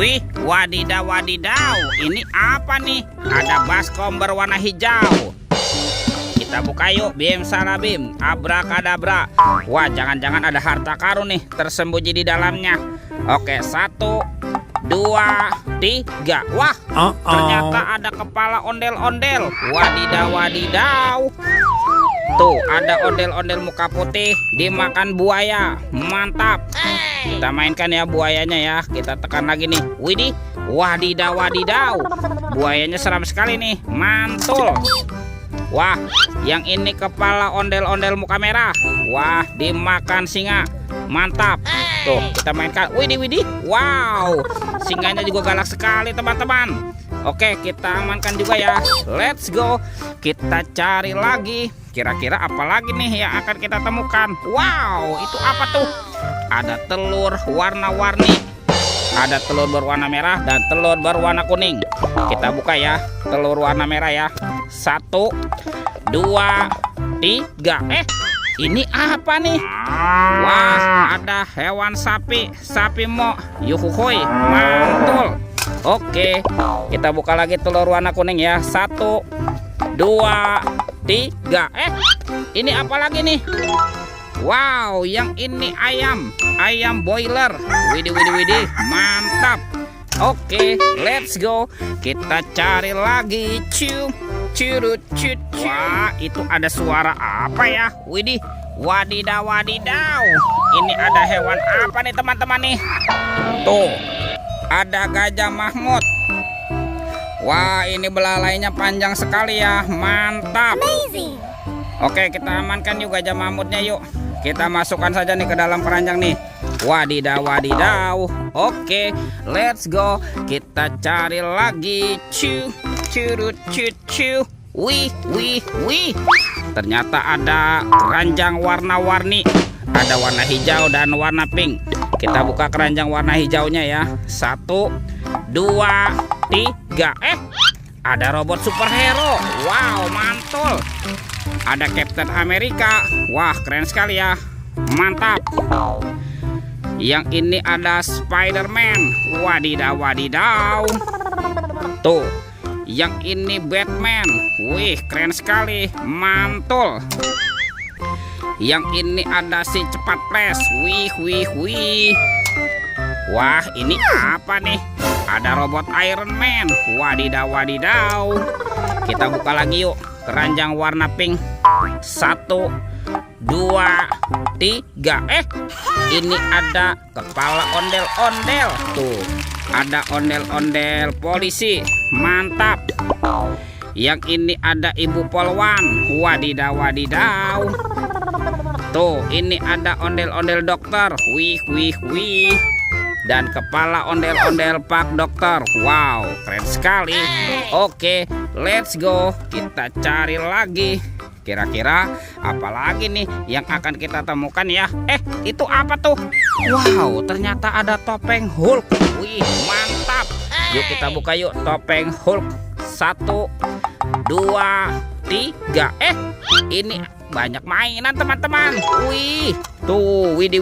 Wih, wadidaw wadidaw. Ini apa nih? Ada baskom berwarna hijau. Kita buka yuk. Bim salabim, abrakadabra. Wah, jangan-jangan ada harta karun nih tersembunyi di dalamnya. Oke, 1, 2, 3. Wah, ternyata ada kepala ondel-ondel. Wadidaw wadidaw. Tuh, ada ondel-ondel muka putih dimakan buaya. Mantap. Kita mainkan ya buayanya ya. Kita tekan lagi nih. Widih, wadidaw wadidaw. Buayanya seram sekali nih. Mantul. Wah, yang ini kepala ondel-ondel muka merah. Wah, dimakan singa. Mantap. Tuh, kita mainkan. Widih, widih. Wow, singanya juga galak sekali teman-teman. Oke, kita amankan juga ya. Let's go. Kita cari lagi. Kira-kira apa lagi nih yang akan kita temukan? Wow, itu apa tuh? Ada telur warna-warni. Ada telur berwarna merah dan telur berwarna kuning. Kita buka ya. Telur warna merah ya. 1, 2, 3. Ini apa nih? Wah, ada hewan sapi. Sapi mo. Yuhuhuy, mantul. Oke, kita buka lagi telur warna kuning ya. 1, 2, 3. Ini apa lagi nih? Wow, yang ini ayam. Ayam boiler. Widih, widih, widih. Mantap. Oke, let's go. Kita cari lagi. Curut. Wah, itu ada suara apa ya? Widih, wadidaw wadidaw. Ini ada hewan apa nih teman-teman nih? Tuh, ada gajah Mahmud. Wah, ini belalainya panjang sekali ya. Mantap. Amazing. Oke, kita amankan juga gajah Mahmudnya yuk. Kita masukkan saja nih ke dalam keranjang nih. Wadidaw wadidaw. Oke, let's go. Kita cari lagi. Curut. Wih. Ternyata ada keranjang warna-warni. Ada warna hijau dan warna pink. Kita buka keranjang warna hijaunya ya. 1, 2, 3. Ada robot superhero. Wow, mantul. Ada Captain America. Wah, keren sekali ya. Mantap. Yang ini ada Spider-Man. Wadidaw wadidaw. Tuh, yang ini Batman. Wih, keren sekali. Mantul. Yang ini ada si cepat pres. Wih. Wah, ini apa nih? Ada robot Iron Man. Wadidaw wadidaw. Kita buka lagi yuk. Keranjang warna pink. 1, 2, 3. Ini ada kepala ondel-ondel. Tuh, ada ondel-ondel polisi. Mantap. Yang ini ada ibu polwan. Wadidaw wadidaw. Tuh, ini ada ondel-ondel dokter. Wih. Dan kepala ondel-ondel pak dokter. Wow, keren sekali. Oke, let's go. Kita cari lagi. Kira-kira apa lagi nih yang akan kita temukan ya? Itu apa tuh? Wow, ternyata ada topeng Hulk. Wih, mantap. Yuk kita buka yuk topeng Hulk. 1, 2, 3. Ini banyak mainan teman-teman. Wih, tuh, widih.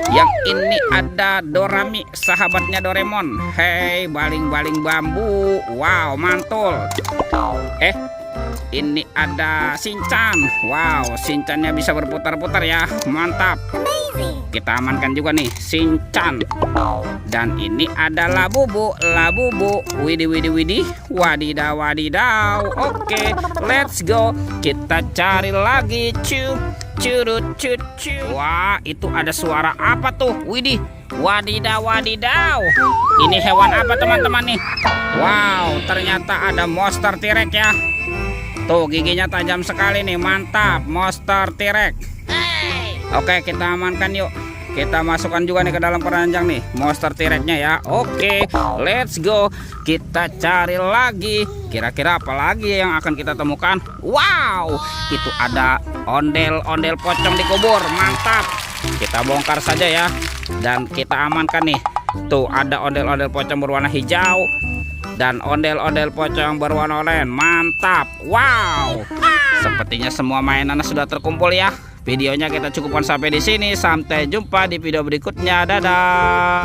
Yang ini ada Dorami, sahabatnya Doraemon. Hei, baling-baling bambu. Wow, mantul. Ini ada Shinchan. Wow, Shinchannya bisa berputar-putar ya. Mantap. Kita amankan juga nih Shinchan. Dan ini ada Labubu. Widih. Wadidaw wadidaw. Oke, let's go. Kita cari lagi. Curut. Wah, itu ada suara apa tuh? Widih, wadidaw wadidaw. Ini hewan apa teman-teman nih? Wow, ternyata ada monster T-Rex ya. Tuh, giginya tajam sekali nih. Mantap, monster T-Rex. Oke, kita amankan yuk. Kita masukkan juga nih ke dalam keranjang nih monster T-Rex-nya ya. Oke, let's go. Kita cari lagi. Kira-kira apa lagi yang akan kita temukan? Wow, itu ada ondel-ondel pocong dikubur. Mantap. Kita bongkar saja ya. Dan kita amankan nih. Tuh, ada ondel-ondel pocong berwarna hijau dan ondel-ondel pocong berwarna oranye. Mantap. Wow, sepertinya semua mainannya sudah terkumpul ya. Videonya kita cukupkan sampai di sini. Sampai jumpa di video berikutnya. Dadah.